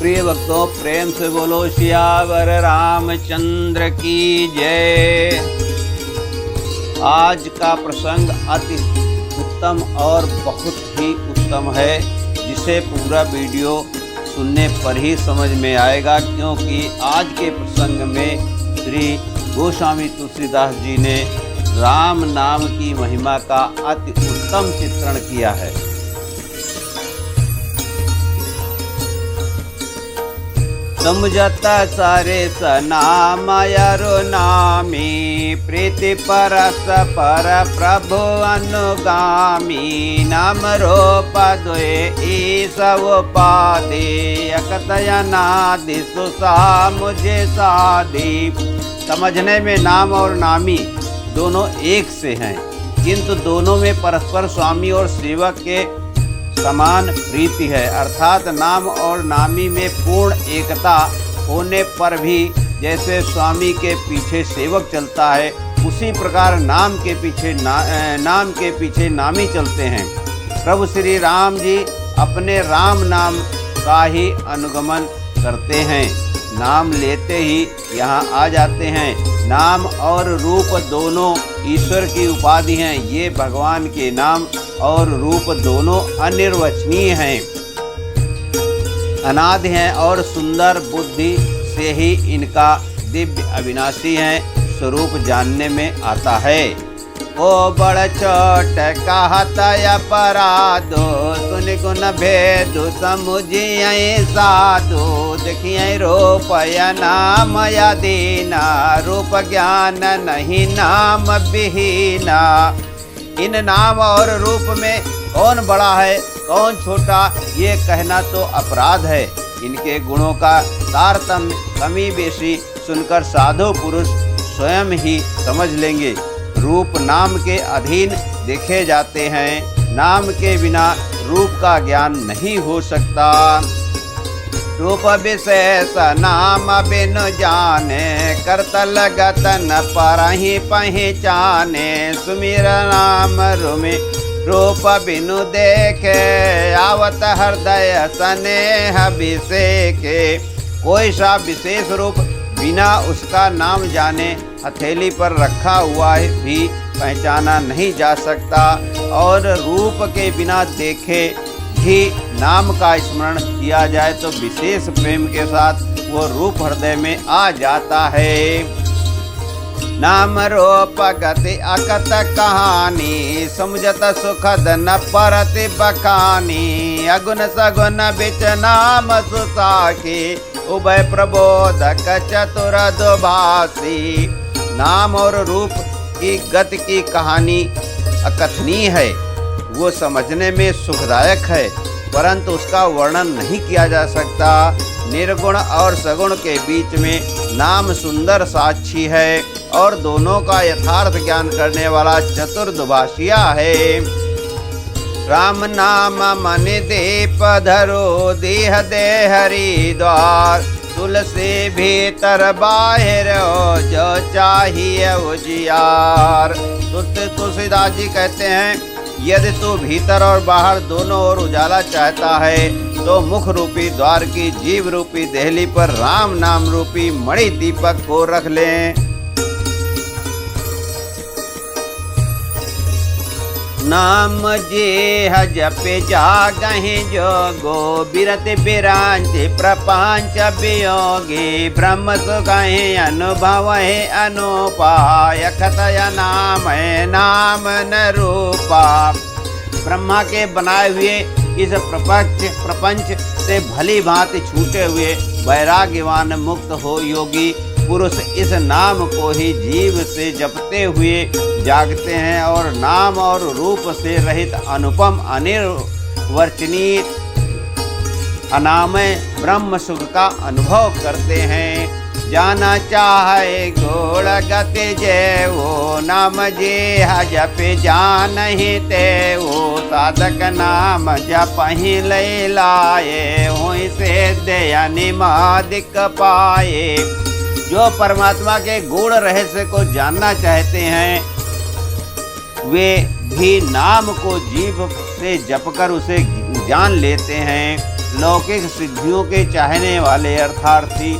प्रिय भक्तों, प्रेम से बोलो सियावर रामचंद्र की जय। आज का प्रसंग अति उत्तम और बहुत ही उत्तम है, जिसे पूरा वीडियो सुनने पर ही समझ में आएगा, क्योंकि आज के प्रसंग में श्री गोस्वामी तुलसीदास जी ने राम नाम की महिमा का अति उत्तम चित्रण किया है। समझता सारे सनाम यरु नामी, प्रीति परस पर प्रभु अनुगामी। नाम रूप द्वे ईसव पादे, अकतयनादि सुसा मुझे साधी। समझने में नाम और नामी दोनों एक से हैं, किंतु दोनों में परस्पर स्वामी और सेवक के समान प्रीति है, अर्थात नाम और नामी में पूर्ण एकता होने पर भी जैसे स्वामी के पीछे सेवक चलता है, उसी प्रकार नाम के पीछे नामी चलते हैं। प्रभु श्री राम जी अपने राम नाम का ही अनुगमन करते हैं, नाम लेते ही यहाँ आ जाते हैं। नाम और रूप दोनों ईश्वर की उपाधि हैं। ये भगवान के नाम और रूप दोनों अनिर्वचनीय हैं, अनादि हैं और सुंदर बुद्धि से ही इनका दिव्य अविनाशी है स्वरूप जानने में आता है। ओ बड़ छोट कहत अपराधो, सुन गुण भेदु समुझिए साधु। देखिए रूप या नाम या दीना, रूप ज्ञान नहीं नाम विहीना। इन नाम और रूप में कौन बड़ा है कौन छोटा, ये कहना तो अपराध है। इनके गुणों का तारतम्य कमी बेशी सुनकर साधु पुरुष स्वयं ही समझ लेंगे। रूप नाम के अधीन देखे जाते हैं, नाम के बिना रूप का ज्ञान नहीं हो सकता। रूप विशेष नाम बिन जाने, करतल गतन परहि पहचाने। सुमिर नाम रुमि रूप बिनु देखे, आवत हृदय स्नेह विषेके। कोई सा विशेष रूप बिना उसका नाम जाने हथेली पर रखा हुआ भी पहचाना नहीं जा सकता, और रूप के बिना देखे भी नाम का स्मरण किया जाए तो विशेष प्रेम के साथ वो रूप हृदय में आ जाता है। नाम रूप गति अकत कहानी, समझत सुखद न परति बखानी। अगुण सगुण बिच नाम सुसाखी, उभय प्रबोधक चतुर दुभाषी। नाम और रूप की गति की कहानी अकथनीय है, वो समझने में सुखदायक है, परंतु उसका वर्णन नहीं किया जा सकता। निर्गुण और सगुण के बीच में नाम सुंदर साक्षी है, और दोनों का यथार्थ ज्ञान करने वाला चतुर दुभाषिया है। राम नाम मन दीप धरो, देह दे हरि द्वार। तुलसी भीतर बाहर हो, जो चाहिए उजियार। तुलसीदास जी कहते हैं, यदि तू भीतर और बाहर दोनों ओर उजाला चाहता है तो मुख रूपी द्वार की जीव रूपी देहली पर राम नाम रूपी मणि दीपक को रख लें। नाम जे जप जागहि जोगो, बिरत बिरांच प्रपंच वियोगी। ब्रह्म सुखहि अनुभवहि अनुपाय, कथय नाम है नाम न रूपा। ब्रह्मा के बनाए हुए इस प्रपंच से भली भांति छूटे हुए वैराग्यवान मुक्त हो योगी पुरुष इस नाम को ही जीव से जपते हुए जागते हैं, और नाम और रूप से रहित अनुपम अनिर्वचनीय अनामय ब्रह्म सुख का अनुभव करते हैं। जाना चाहे घोड़ गति जय वो, नाम जे जप जान ही ते वो। साधक नाम जप ही ले लाए, हुई से दयानि मादिक पाए। जो परमात्मा के गूढ़ रहस्य को जानना चाहते हैं, वे भी नाम को जीभ से जपकर उसे जान लेते हैं। लौकिक सिद्धियों के चाहने वाले अर्थार्थी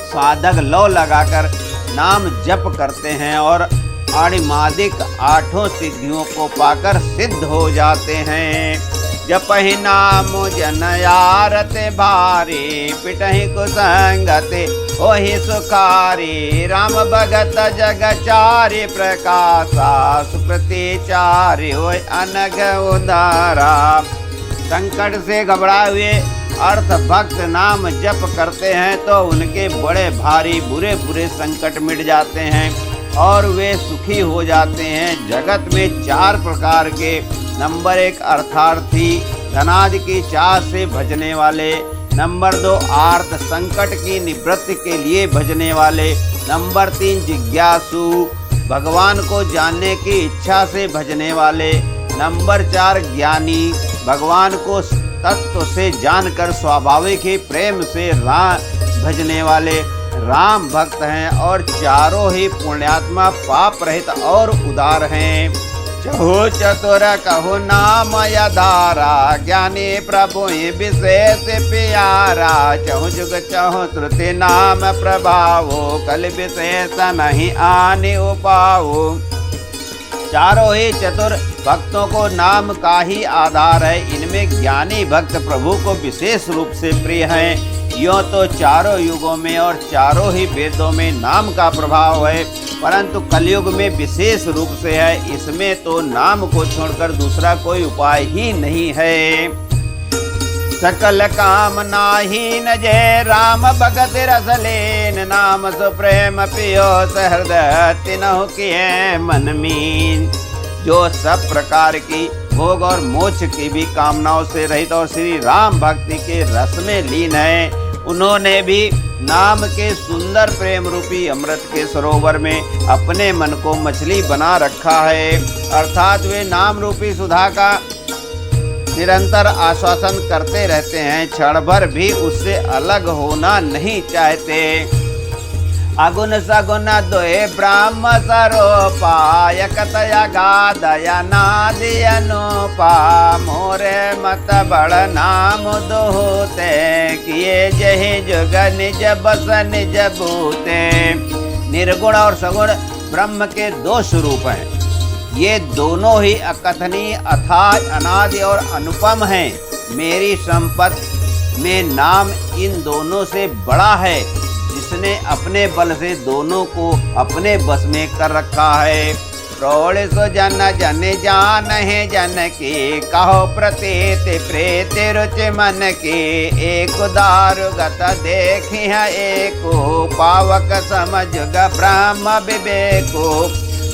साधक लौ लगाकर नाम जप करते हैं और अणिमादिक 8 सिद्धियों को पाकर सिद्ध हो जाते हैं। जपहि नाम जन आरते भारी, पिटहि कुसंगति ओहि सुखारी। राम भगत जगचारि प्रकाशा, सुप्रतिचारि होय अनग उदारा। संकट से घबराए हुए अर्थ भक्त नाम जप करते हैं तो उनके बड़े भारी बुरे बुरे संकट मिट जाते हैं और वे सुखी हो जाते हैं। जगत में 4 प्रकार के, नंबर 1 अर्थार्थी, धनादि की चाह से भजने वाले। नंबर 2 आर्त, संकट की निवृत्ति के लिए भजने वाले। नंबर 3 जिज्ञासु, भगवान को जानने की इच्छा से भजने वाले। नंबर 4 ज्ञानी, भगवान को तत्व से जानकर स्वाभाविक ही प्रेम से भजने वाले राम भक्त हैं। और चारों ही पुण्यात्मा, पाप रहित और उदार हैं। चहु चतुर कहु नाम यधारा, ज्ञानी प्रभु विशेष प्यारा। चहु जुग चहु श्रुति नाम प्रभावो, कल विशेष नहीं आने उपाओ। चारों ही चतुर भक्तों को नाम का ही आधार है। इनमें ज्ञानी भक्त प्रभु को विशेष रूप से प्रिय हैं। यों तो चारों युगों में और चारों ही वेदों में नाम का प्रभाव है, परंतु कलयुग में विशेष रूप से है। इसमें तो नाम को छोड़कर दूसरा कोई उपाय ही नहीं है। सकल काम नाहीन जय राम भगत रस लेन, नाम सुप्रेम पियो सहृदय तिनहु किए मन मीन। जो सब प्रकार की भोग और मोक्ष की भी कामनाओं से रहित और श्री राम भक्ति के रस में लीन है, उन्होंने भी नाम के सुंदर प्रेम रूपी अमृत के सरोवर में अपने मन को मछली बना रखा है। अर्थात वे नाम रूपी सुधा का निरंतर आश्वासन करते रहते हैं, क्षण भर भी उससे अलग होना नहीं चाहते। अगुण सगुण दोए ब्रह्म सरोपाय, कतया गादया नादि अनुपा। मोरे मत बड़ नाम दोहते, किए जहि जुग निज बस निज भूते। निर्गुण और सगुण ब्रह्म के 2 स्वरूप हैं। ये दोनों ही अकथनीय, अथाह, अनादि और अनुपम हैं। मेरी संपत्ति में नाम इन दोनों से बड़ा है, जिसने अपने बल से दोनों को अपने बस में कर रखा है। प्रौढ़ सो जन जन जान है जन के, कहो प्रतीत प्रेत रुचि मन के। एक दारु गत देखी है एको, पावक समझ ब्रह्म विवेको।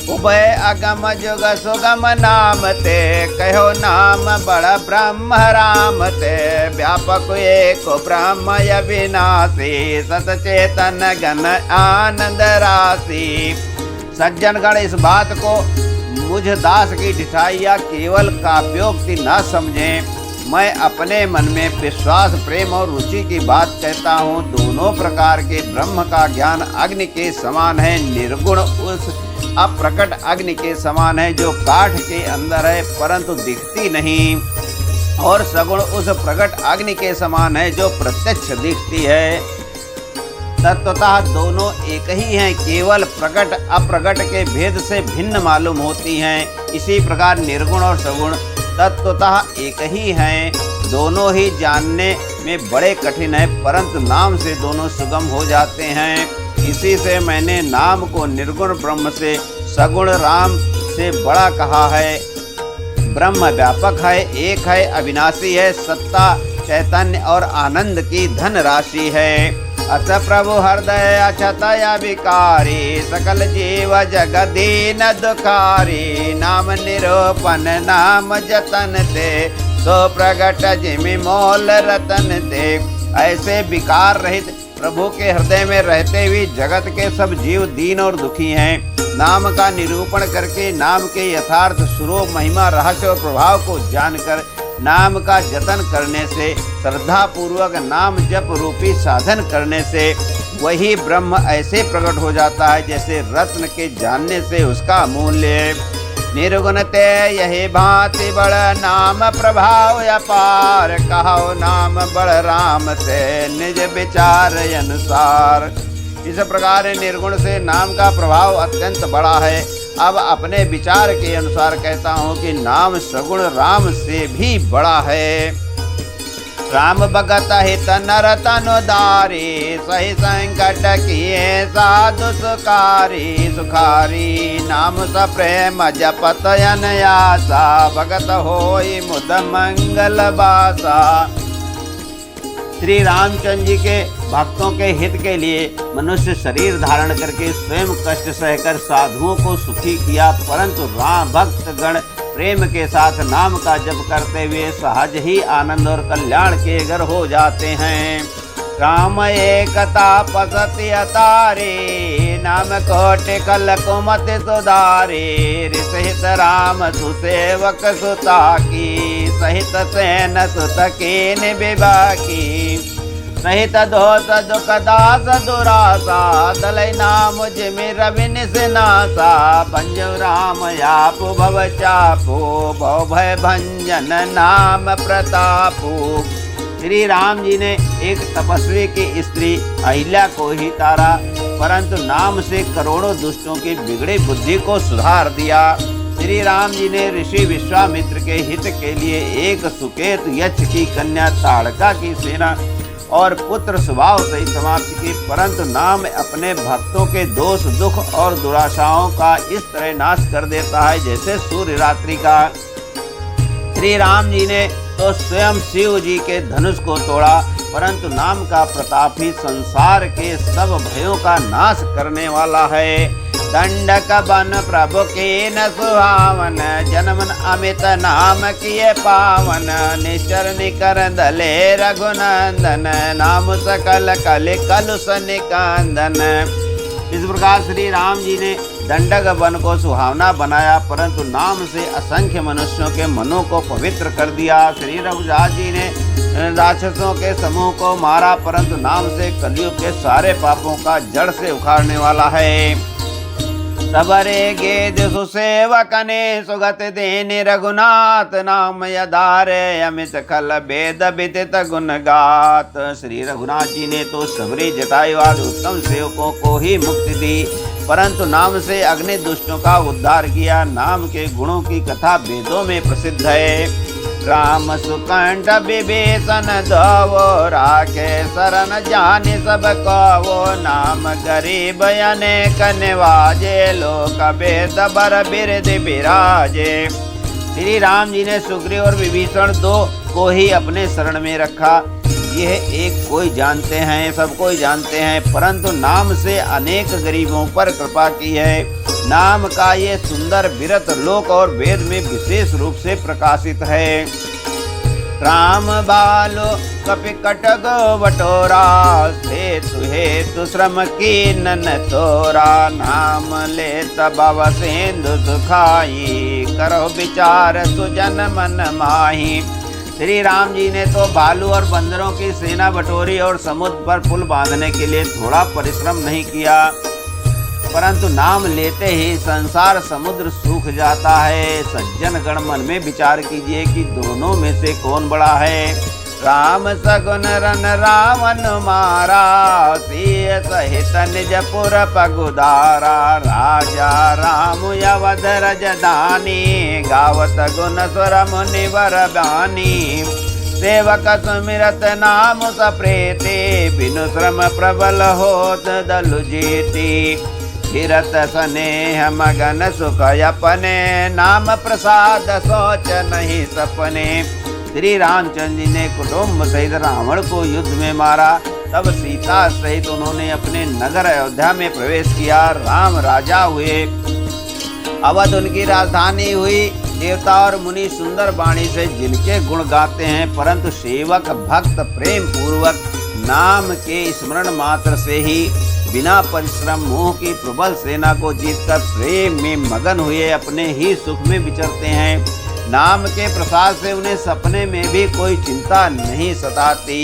उभय अगम जुग सुगम नाम ते, कहो नाम बड़ ब्रह्म राम ते। व्यापक एक ब्रह्म अविनाशी, सतचेतन गण आनंद राशि। सज्जन गण इस बात को मुझ दास की ढिठाई या केवल काव्योक्ति न समझें। मैं अपने मन में विश्वास, प्रेम और रुचि की बात कहता हूँ। दोनों प्रकार के ब्रह्म का ज्ञान अग्नि के समान है। निर्गुण उस अप्रकट अग्नि के समान है जो काठ के अंदर है परंतु दिखती नहीं, और सगुण उस प्रकट अग्नि के समान है जो प्रत्यक्ष दिखती है। तत्वतः दोनों एक ही हैं, केवल प्रकट अप्रकट के भेद से भिन्न मालूम होती हैं। इसी प्रकार निर्गुण और सगुण तत्वतः एक ही हैं। दोनों ही जानने में बड़े कठिन है, परंतु नाम से दोनों सुगम हो जाते हैं। इसी से मैंने नाम को निर्गुण ब्रह्म से, सगुण राम से बड़ा कहा है। ब्रह्म व्यापक है, एक है, अविनाशी है, सत्ता, चैतन्य और आनंद की धन राशि है। अथ प्रभु हृदय अक्षतय विकारी, सकल जीव जगदीन दुखारी। नाम निरूपण नाम जतन ते, सो प्रगट जिमि मोल रतन ते। ऐसे विकार रहित प्रभु के हृदय में रहते हुए जगत के सब जीव दीन और दुखी हैं। नाम का निरूपण करके नाम के यथार्थ स्वरूप, महिमा, रहस्य और प्रभाव को जानकर नाम का जतन करने से, श्रद्धा पूर्वक नाम जप रूपी साधन करने से वही ब्रह्म ऐसे प्रकट हो जाता है जैसे रत्न के जानने से उसका मूल्य निर्गुण ते यही भांति बड़ नाम प्रभाव अपार, कहो नाम बड़ राम ते निज विचार अनुसार। इस प्रकार निर्गुण से नाम का प्रभाव अत्यंत बड़ा है। अब अपने विचार के अनुसार कहता हूँ कि नाम सगुण राम से भी बड़ा है। राम भगत हित नर तनुदारी, सही संकट किए साधु सुखारी। सुखारी नाम स प्रेम जपत अनयासा, भगत होई मुद मंगल बासा। श्री रामचंद्र जी के भक्तों के हित के लिए मनुष्य शरीर धारण करके स्वयं कष्ट सहकर साधुओं को सुखी किया, परंतु राम भक्त गण प्रेम के साथ नाम का जप करते हुए सहज ही आनंद और कल्याण के घर हो जाते हैं। राम एकता पसति अतारे, नाम कोटि कल कुमति सुधारे। सहित राम सुसेवक सुता की, सहित सेन सुत कीन विभाकी। सहित दोष दुख दास दुरासा, दलै नाम जिमि रवि निसनासा। भंजो राम यापु भव चापु, भव भय भंजन नाम प्रतापु। श्री राम जी ने एक तपस्वी की स्त्री अहिल्या को ही तारा, परंतु नाम से करोड़ों दुष्टों की बिगड़ी बुद्धि को सुधार दिया। श्री राम जी ने ऋषि विश्वामित्र के हित के लिए एक सुकेत यक्ष की कन्या ताड़का की सेना और पुत्र स्वभाव सहित समाप्त की, परंतु नाम अपने भक्तों के दोष दुख और दुराशाओं का इस तरह नाश कर देता है जैसे सूर्य रात्रि का। श्री राम जी ने तो स्वयं शिव जी के धनुष को तोड़ा, परंतु नाम का प्रताप ही संसार के सब भयों का नाश करने वाला है। दंडक बन प्रभु के न सुहावन, जन्मन अमित नाम किए पावन। निश्चर निकर दले रघुनंदन, नाम सकल कल कलुष निकंदन। इस प्रकार श्री राम जी ने दंडक वन को सुहावना बनाया, परंतु नाम से असंख्य मनुष्यों के मनों को पवित्र कर दिया। श्री रघुनाथ जी ने राक्षसों के समूह को मारा, परंतु नाम से कलयुग के सारे पापों का जड़ से उखाड़ने वाला है। सबरे गेद सुसेवक ने सुगत देने, रघुनाथ नाम यधारे अमित खल वेद विदित गुण गात। श्री रघुनाथ जी ने तो सबरे जटायुवाद उत्तम सेवकों को ही मुक्ति दी, परंतु नाम से अग्नि दुष्टों का उद्धार किया। नाम के गुणों की कथा वेदों में प्रसिद्ध है। राम सुकंठ विभीषण दो, राखे शरण जानि सब कहो। नाम गरीब अनेक निवाजे, लोक वेद बर बिरधि विराजे। श्री राम जी ने सुग्रीव और विभीषण दो को ही अपने शरण में रखा। यह एक कोई जानते हैं, सब कोई जानते हैं, परंतु नाम से अनेक गरीबों पर कृपा की है। नाम का ये सुंदर विरत लोक और वेद में विशेष रूप से प्रकाशित है। राम बालो कपि कटक बटोरा, हेतु हेतु श्रम कीनन तोरा। नाम ले तब सिंधु सुखाई, करो विचार सुजन मन माही। श्री राम जी ने तो भालू और बंदरों की सेना बटोरी और समुद्र पर पुल बांधने के लिए थोड़ा परिश्रम नहीं किया, परंतु नाम लेते ही संसार समुद्र सूख जाता है। सज्जन गण मन में विचार कीजिए कि दोनों में से कौन बड़ा है। राम सगुन रन रावण मारा, सीय सहित निज पुर पगुधारा। राजा राम अवध रजधानी, गावत गुण स्वर मुनिवर बानी। सेवक सुमिरत नाम सप्रेते, बिनु श्रम प्रबल होत दलु जीती। फिरत स्नेह मगन सुख अपने, नाम प्रसाद सोच नहीं सपने। श्री रामचंद्र जी ने कुटुंब सहित रावण को युद्ध में मारा, तब सीता सहित उन्होंने अपने नगर अयोध्या में प्रवेश किया। राम राजा हुए, अवध उनकी राजधानी हुई। देवता और मुनि सुंदर वाणी से जिनके गुण गाते हैं, परंतु सेवक भक्त प्रेम पूर्वक नाम के स्मरण मात्र से ही बिना परिश्रम मोह की प्रबल सेना को जीतकर प्रेम में मगन हुए अपने ही सुख में विचरते हैं। नाम के प्रसाद से उन्हें सपने में भी कोई चिंता नहीं सताती।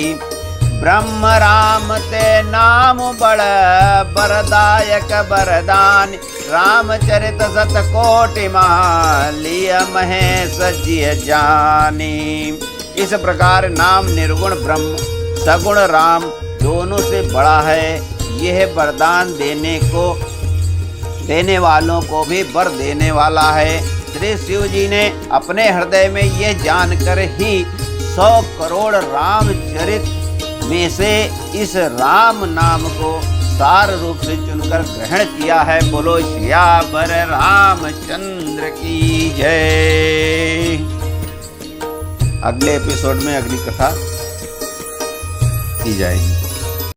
ब्रह्म राम ते नाम बड़ बरदायक बरदान, रामचरित शतकोटि लिय महेश जिय जानी। इस प्रकार नाम निर्गुण ब्रह्म सगुण राम दोनों से बड़ा है। यह वरदान देने वालों को भी वर देने वाला है। श्री शिव जी ने अपने हृदय में यह जानकर ही 100 करोड़ रामचरित में से इस राम नाम को सार रूप से चुनकर ग्रहण किया है। बोलो सियावर रामचंद्र की जय। अगले एपिसोड में अगली कथा की जाएगी।